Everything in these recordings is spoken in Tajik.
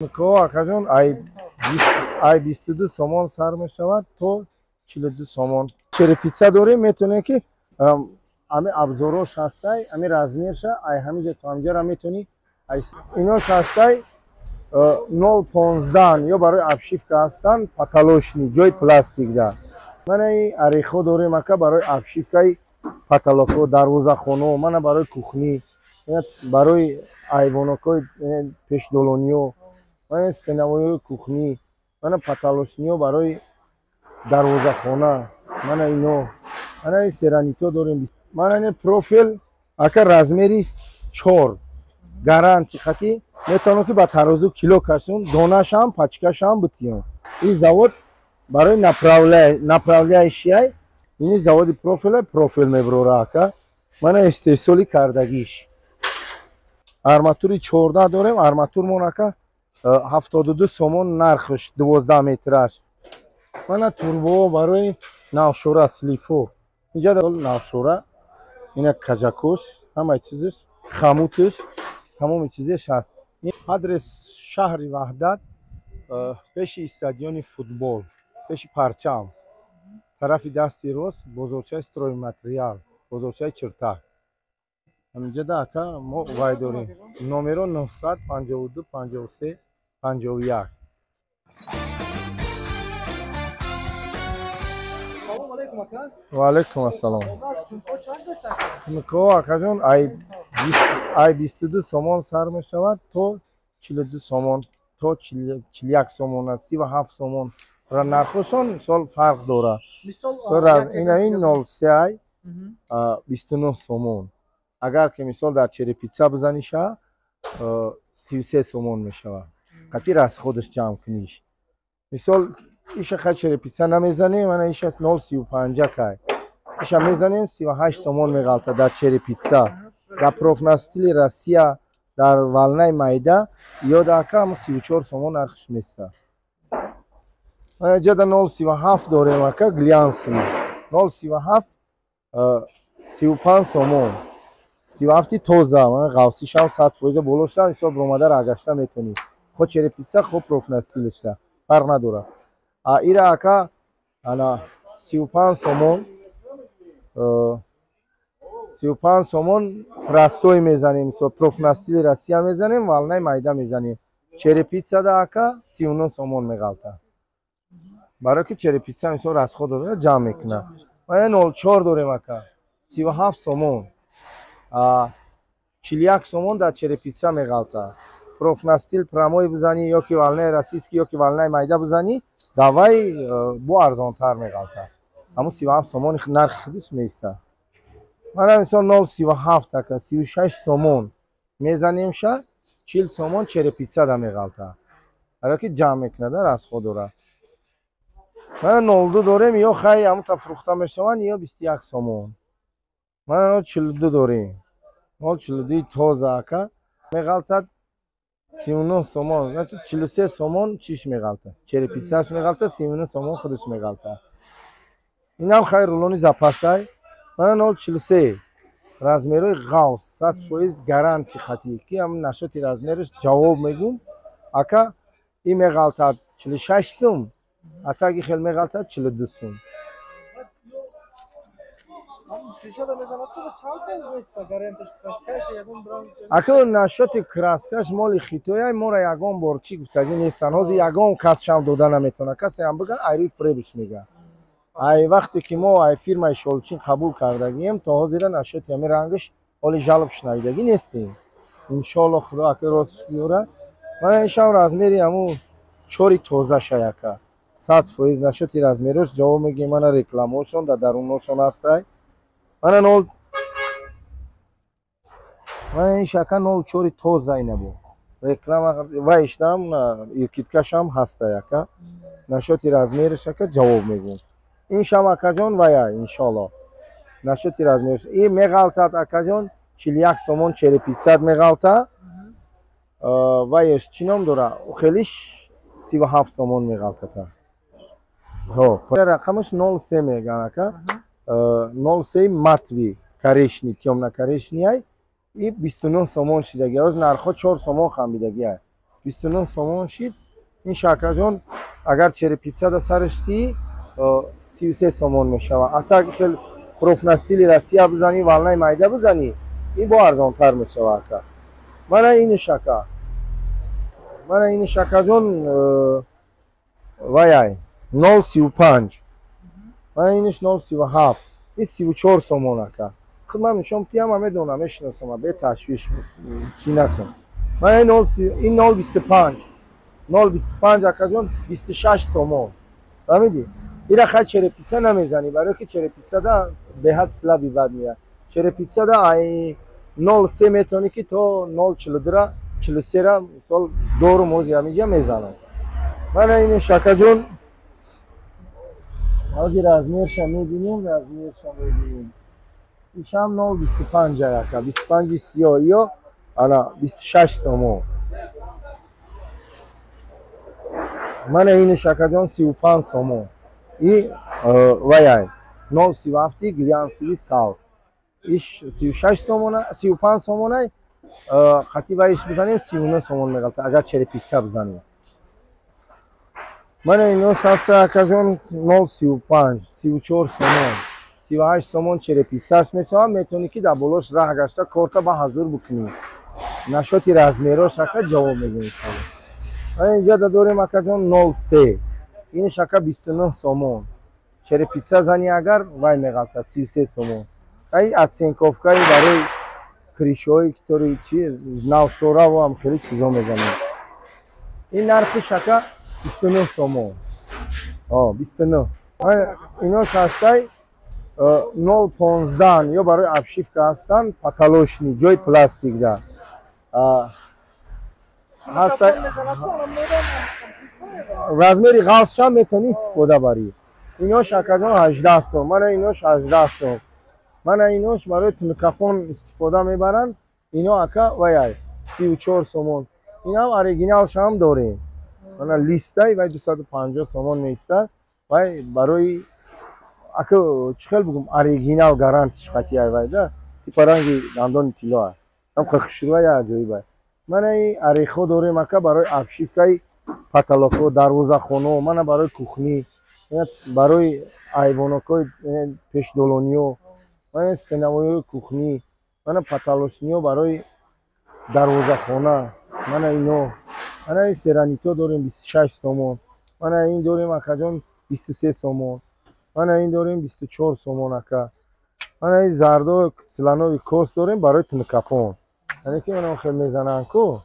акаҷон ай 22 сомон сар мешавад то 42 сомон. Черепица дорем, метонем ки ами абзорош ҳастай, ами размерша ай ҳамиҷа то ҳамҷара метони инош ҳастай 0.15 ё барои абшивка ҳастанд паталошни ҷои пластикда. Мана арехо дорем ака барои абшивкаи паталоко, дарвозахоно, мана барои кухни, барои айвонокои пешдолониё, мана стенавои кухни, мана паталошниё барои дарвозахона, мана ино, мана серанито дорем. Мана профил ака размери 4 гаранти хати метавонам ки ба тарозу кило кашон, донашам, пачкашам битиём. Ин завод барои направляющий ин заводи профил меброра ака. Мана истеҳсоли кардагиш. Арматури 14 дорем, арматурмон ака 72 сомон нархш 12 метраш. Мана турбо барои навшора слифо. Инҷа дол навшора, ина кажакош, ҳамаи чизиш, хамутиш, тамоми чизеш ҳаст. Адрес шаҳри Ваҳдат, пеши стадиони футбол, пеши парчам, тарафи дасти рост, бозорчаи стройматериал, бозорчаи чиртак. Ҳаминҷада ака мо вай дорем. Номеро 952 53 51. Ва алайкум ассалом. Тунко акаҷон ай 22 сомон сар мешавад то 42 сомон, то 41 сомон, 37 сомон. Нархошон мисол фарқ дорад. Ин 03 ай 29 сомон. Агар ки мисол дар черепица бизаниша 33 сомон мешавад. Қати расходаш ҷамъ куниш. Мисол иша ха черепица намезанем, мана иша 035 кай. Иша мезанем 38 сомон меғалта дар черепица. Дар профнастили Россия дар валнаи майда ё дака 34 сомон нархш места. Мана ҷада 037 дорем ака глянсни. 037 35 сомон. 37 тоза, мана ғавсишам 100% болошда, мисол бромада рагашта метонӣ. Хо черепица, хо профнастилишда. Фарқ надорад. Ира ака 35 сомон 35 сомон простой мезанем, мисол профнастили Россия мезанем, валнаи майда мезанем. Черепица да ака 39 сомон меғалта. Барои ки черепица мисол расход дора ҷамъ мекунад. Мана 04 дорем ака 37 сомон 41 сомон дар черепица меғалта. Профнастил прамои бизани ё ки валнаи российски ё ки валнаи майда бизани, давай бо арзонтар меғалта. Ҳамун 37 сомон нархи худиш меиста. Мана мисол 037 ака 36 сомон мезанемша 40 сомон черепица да меғалта. Барои ки ҷамъ мекунада расход дора. Мана 02 дорем, ё хай ҳамута фурӯхта мешаванд ё 21 сомон. Мана 42 дорем. 42 тоза ака меғалтад 39 сомон, значит 43 сомон чиш меғалта. Черепицаш меғалта, 39 сомон худиш меғалта. Инам хай рулони запасай. Мана 043 размерои ғавс 100% гаранти хати ки ҳам нашоти размериш ҷавоб мегум. Ака и меғалтад 46 сум, атаги хел меғалтад 42 сум. Ака нашоти краскаш моли хитояй мора ягон бор чӣ гуфтагӣ нестанд. Ҳозир ягон касшам дода наметавонад. Касе ҳам бигӯяд айрӯи фребиш мегӯяд. Ай вақте ки мо ай фирмаи Шолчин қабул кардагием, то ҳозира нашоти ҳамин рангаш ҳоли жалб шунавидагӣ нестем. Иншоалло худо ака ростиш биёрад. Мана ишам размери ҳамун 4 тозашай ака 100% нашоти размерош ҷавоб мегӯям. Мана рекламаҳошон дар даруношон ҳастай. Мана иш ака 04 тоза инабо. Реклама вайштам иркиткашам ҳастай ака. Нашоти размериш ака ҷавоб мегӯям. Иншам акаҷон вая иншоалло. Нашоти размериш. И меғалтад акаҷон 41 сомон черепицад меғалта. Ваяш чӣ ном дора? Хелиш 37 сомон меғалтата. Рақамаш 03 меган ака. 03 матви карешни, тёмна карешнияй. И 29 сомон шидагӣ. Оз нархҳо 4 сомон хамидагӣ. 29 сомон шид. Ин шакаҷон агар черепица да сарашти 33 сомон мешавад. А так хел профнастили Россия бизани, волнаи майда бизани, ин бо арзонтар мешавад ака. Мана ин шака. Мана ин шакаҷон ваяй 035. Мана иниш 037. ин 34 сомон ака. Худман нишон тиама медонам, мешиносам, бе ташвиш чӣ накун. Мана ин 025. 025 акаҷон 26 сомон. фаҳмидӣ? ира хай черепица намезанӣ, барои ки черепицада беҳад слаби бад меяд. Черепицада ай 0.3 метонӣ ки то 0.42 43 мисол дору мози ҳамиҷа мезанам. Мана ин шакаҷон ҳозир размерша мебинем, ишам 0.25 ака, 25 сиёҳиё ана 26 сомон. Мана ин шакаҷон 35 сомон. И ваяй 0.37 глянсиви савз. Иш 36 сомона, 35 сомонай хати вайш бизанем 39 сомон мегалта агар черепица бизанем. Мана ино шаста акаҷон 0.35, 34 сомон, 38 сомон черепицаш мешавад. Метонӣ ки дар болош раҳ гашта корта ба ҳазур букунӣ. Нашоти размерош ака ҷавоб мегирӣ. Мана инҷа дорем акаҷон 0.3. ин шака 29 сомон. Черепица зани агар вай мегалта 33 сомон. Ай отсенковкаи барои кришои китори чи навшора ва ам хеле чизо мезанем. ин нархи шака 29 сомон. 29. Ино шастай 0.15 ё барои обшивка ҳастанд, паталошни ҷои пластикда. ҳастай размери ғафшам метонӣ истифода барӣ. Ино шакаҷон 18 сом. Мана инош 18 сом. Мана инош барои микрофон истифода мебаранд. Ино ака ваяй 34 сомон. инам оригиналшам дорем. Мана листай вай 250 сомон меистад. вай барои ака чӣ хел бигум оригинал гарантиш хати вайда типа ранги дандони тилло аст. ам хушрӯа я аҷоиб. мана ин орехо дорем ака барои обшивкаи потолоко, дарвозахоно, мана барои кухни, барои айвонокои пешдолониё, мана стенавои кухни, мана потолочниё барои дарвозахона, мана ино. Мана ин серанито дорем 26 сомон. мана ин дорем акаҷон 23 сомон. мана ин дорем 24 сомон ака. мана ин зардо силанови кост дорем барои микрофон. яъне ки онам хел мезананд ку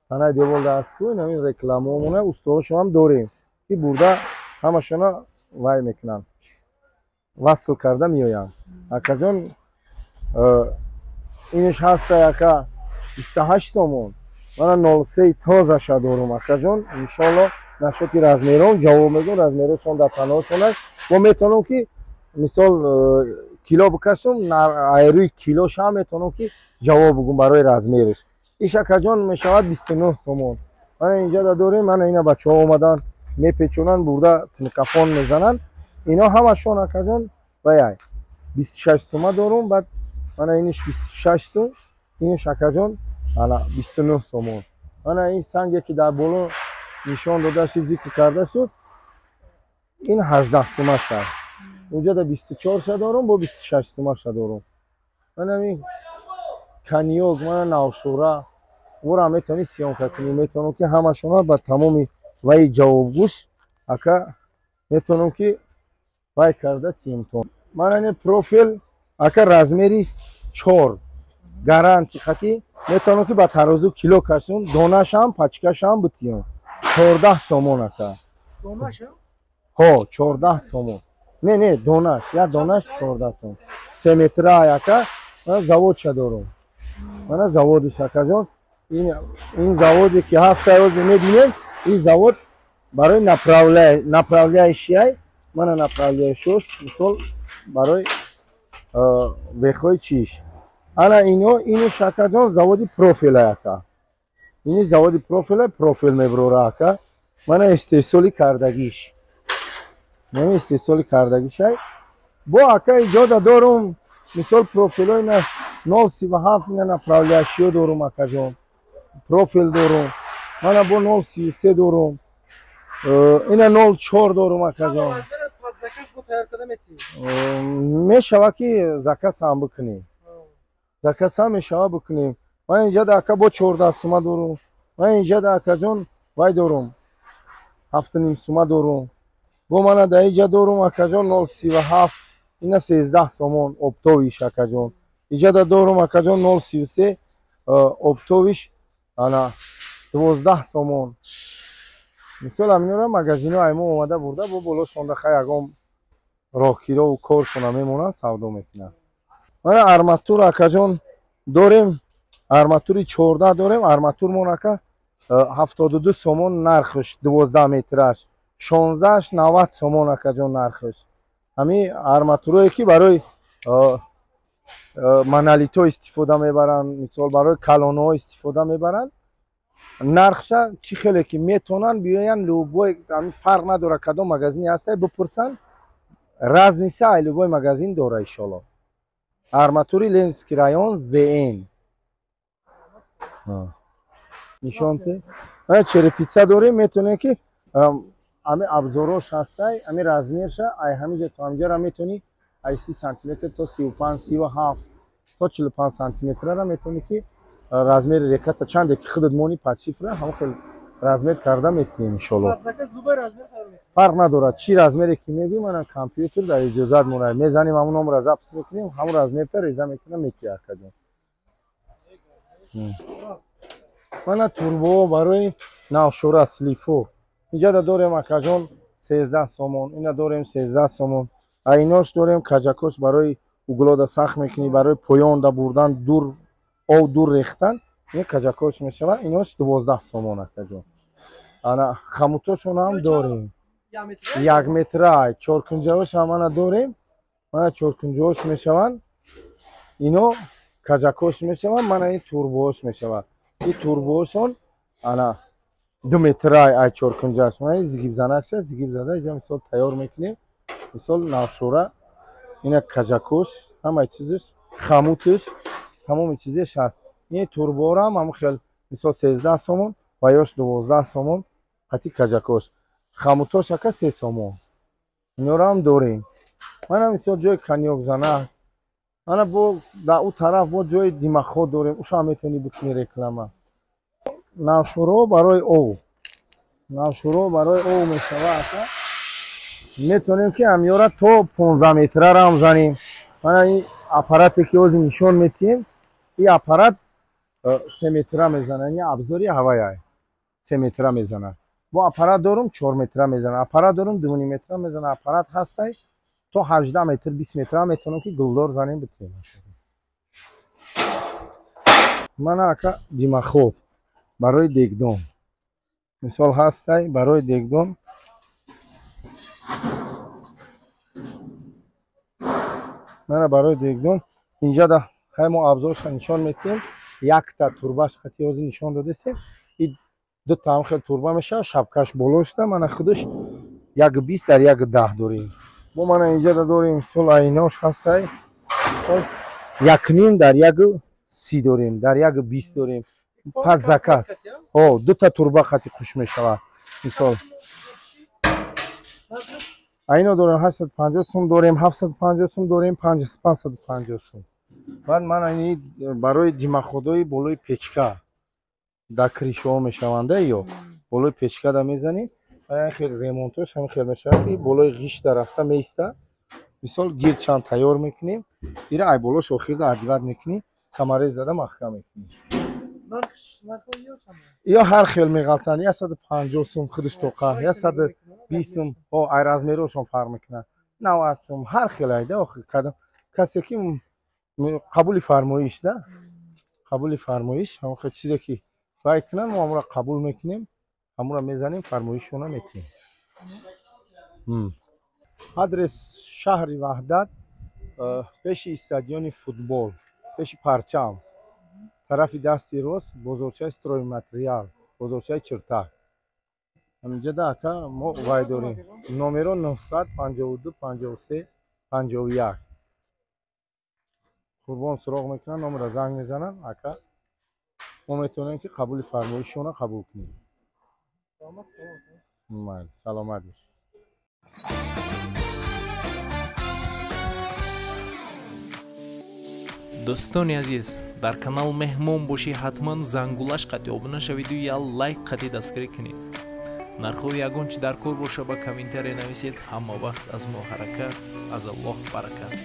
танаи девол даст ку ин ҳамин рекламаомона устоҳошам дорем ки бурда ҳамашона вай мекунанд, васл карда меоянд. акаҷон иниш ҳастай ака 28 сомон. мана 0.3 тозаша дорум акаҷон. иншоалло нашоти размерон ҷавоб медон. размерошон дар таноҳошон аст. мо метавонам ки мисол кило бикашам, айрӯи килошам метавонам ки ҷавоб бигум барои размериш. иш акаҷон мешавад 29 сомон. мана инҷа дорем. мана ина бачаҳо омадан мепечонанд, бурда микрофон мезананд. ино ҳамашон акаҷон ваяй 26 сума дорум. баъд мана иниш 26 сум. иниш акаҷон ана 29 сомон. мана ин санге ки дар боло нишон дода шуд, зикр карда шуд, ин 18 сумаша. инҷа да 24 ша дорум, бо 26 сумаша дорум. мана ин каниёк, мана навшора вора метавонӣ сиёнка кунӣ. метавонам ки ҳамашона ба тамоми ваи ҷавобгӯш ака метавонам ки вай карда тиимтон. мана ин профил ака размери 4 гаранти хати метавонам ки ба тарозу кило кашум, донашам пачкашам битиём. 14 сомон ака. Донаша? ҳо 14 сомон. не донаш, я донаш 14 сомон. 3 метра ака. мана заводша дорум. мана заводиш акаҷон. ин заводе ки ҳаста ҳозир мебинем, ин завод барои направляющий, мана направляющош мисол барои вехои чиш. ана ино иниш акаҷон заводи профила ака. иниш заводи профила, профил меброра ака. мана истеҳсоли кардагиш. мана истеҳсоли кардагишай. бо ака иҷода дорум мисол профилои 0.37 ина направляющиё дорум акаҷон. профил дорум. من با 0.33 دارم. اینا 0.4 دارم اکجان. میشه که زکات هم بکنیم. زکات هم میشه بکنیم. من اینجا داکا با 14 سوم دارم. من اینجا داکا جان وای دارم. 7.5 سوم دارم. با من در اینجا دارم اکجان 0.37. اینا 13 سوم اپتویش اکجان. اینجا دارم اکجان 0.33 اپتویش انا 12 سوم. مثلا امینورا مغازینو ایمو اومده برده با بالا شونده خای یگام راهگیرا و کارشون میمونن سودا میکنن. من ارماتور اکجان داریم. ارماتوری 14 داریم. ارماتور مونکا 72 سومون نرخش 12 مترش 16 90 سومون اکجان نرخش. همین ارماتوری که برای منالیتو استفاده میبرن، مثلا برای کلانو استفاده میبرن. نرخش چی خیلی که میتونن بیاین لوگوی همین فرق نداره کدام مغازینی هسته بپرسن راز نیست ای لوگوی مغازین داره ان شاء الله. ارماتوری لنز کرایون زین نشانته. من چرپیتسا داریم میتونه که همین ابزاراش هسته همین رزمیرش ای همینجا تا همینجا را میتونی ای 30 سانتی متر تا 35 37 تا 45 سانتی متر را میتونی که رزمیر رکت چند که خودت مونی پچیفره هم خیلی رزمیر کرده میتونی ان شاء الله. فرق نداره چی رزمیری که میگی من کامپیوتر در اجازت مونه میزنیم همون نمبر از اپس میکنیم همون رزمیر پر ریزه میکنیم میتونی کردیم. من توربو برای ناوشورا سلیفو اینجا داریم اکجان 13 سومون. اینا داریم 13 سومون. ایناش داریم کجاکوش برای اوگلودا سخت میکنی برای پویان دا بردن دور او دور ریختن این کجاکوش میشه. ایناش 12 سومون اکجان. انا خموتوشون هم داریم 1 متر 450 هم داریم. من 450 میشوند اینو کجاکوش میشوند. من این توربوش میشوند. این توربوشون انا 2 متر ای 450 من زیگیب زنکش زیگیب زده اینجا مثلا تیار میکنیم. مثلا ناوشورا اینا کجاکوش همه چیزش خموتش تمام چیزش هست. این توربو را هم خیلی مثلا 13 سومون و یاش 12 سومون قطعی کجاکوش خموتاش که 3 سومون. اینا را هم داریم. من هم مثلا جای کنیوک زنه انا با در اون طرف با جای دیمخو داریم اوش هم میتونی بکنی رکلامه. ناوشورا برای او ناوشورا برای او میشود میتونیم که امیورا تو 15 متر را هم زنیم. من این اپاراتی که از نشون میتیم این اپارات 3 متر میزنه. این ابزاری هوایی 3 متر میزنه. با اپارات دارم 4 متر میزنه. اپارات دارم 2.5 متر میزنه. اپارات هسته تو 18 متر 20 متر میتونم که گلدار زنیم بتونیم. من اکا دیمخو برای دیگدون مثال هسته برای دیگدون من برای دیگدون اینجا ده خیلی ما ابزارش نشان میتیم. یک تا تورباش خطی از نشان داده سیم. این دو تا هم خیلی توربا میشه شبکش بلوشته. من خودش یک 20 در یک 10 داریم. با من اینجا داریم سول ایناش هسته یک نیم در یک 30 داریم در یک 20 داریم. پس زکاست او دو تا توربا خطی خوش میشه. مثال اینا داریم 850 سوم داریم 750 سوم داریم 550 سوم. بعد من این برای دیمخودای بالای پیچکا در کریشو میشونده یا بالای پیچکا دا میزنیم. خیلی ریمونتوش هم خیلی میشه که بالای غیش در رفته میسته. مثال گیر چند تیار میکنیم ایره ای بالاش اخیر دا عدیوت میکنیم سماره زده محکم میکنیم. یا هر خیلی میغلطن یا 150 سوم خودش توقع یا 120 سوم او ای رزمیروشون فرق میکنن 90 سوم هر خیلی ایده آخر کدام کسی که قبول فرمایش ده قبول فرمایش هم خیلی چیزی که باید کنن ما همون را قبول میکنیم همون را میزنیم فرمایششون را میتیم. آدرس شهر وحدت پیش استادیون فوتبال پیش پرچم طرف دستی راست بزرگچه استروی متریال بزرگچه چرتا همینجا ده که ما وای داریم. نمره 952 53 51 قربان سراغ میکنن نمره زنگ میزنن اکا ما میتونیم که قبول فرمایششون را قبول کنیم. سلامت باش. дӯстони азиз, дар канал меҳмон бошӣ ҳатман зангулаш қатӣ обуна шавиду я лайк қатӣ дастгирӣ кунед. нархови ягон чи дар кор боша ба комментария нависед. ҳама вақт аз мо ҳаракат, аз Аллоҳ баракат.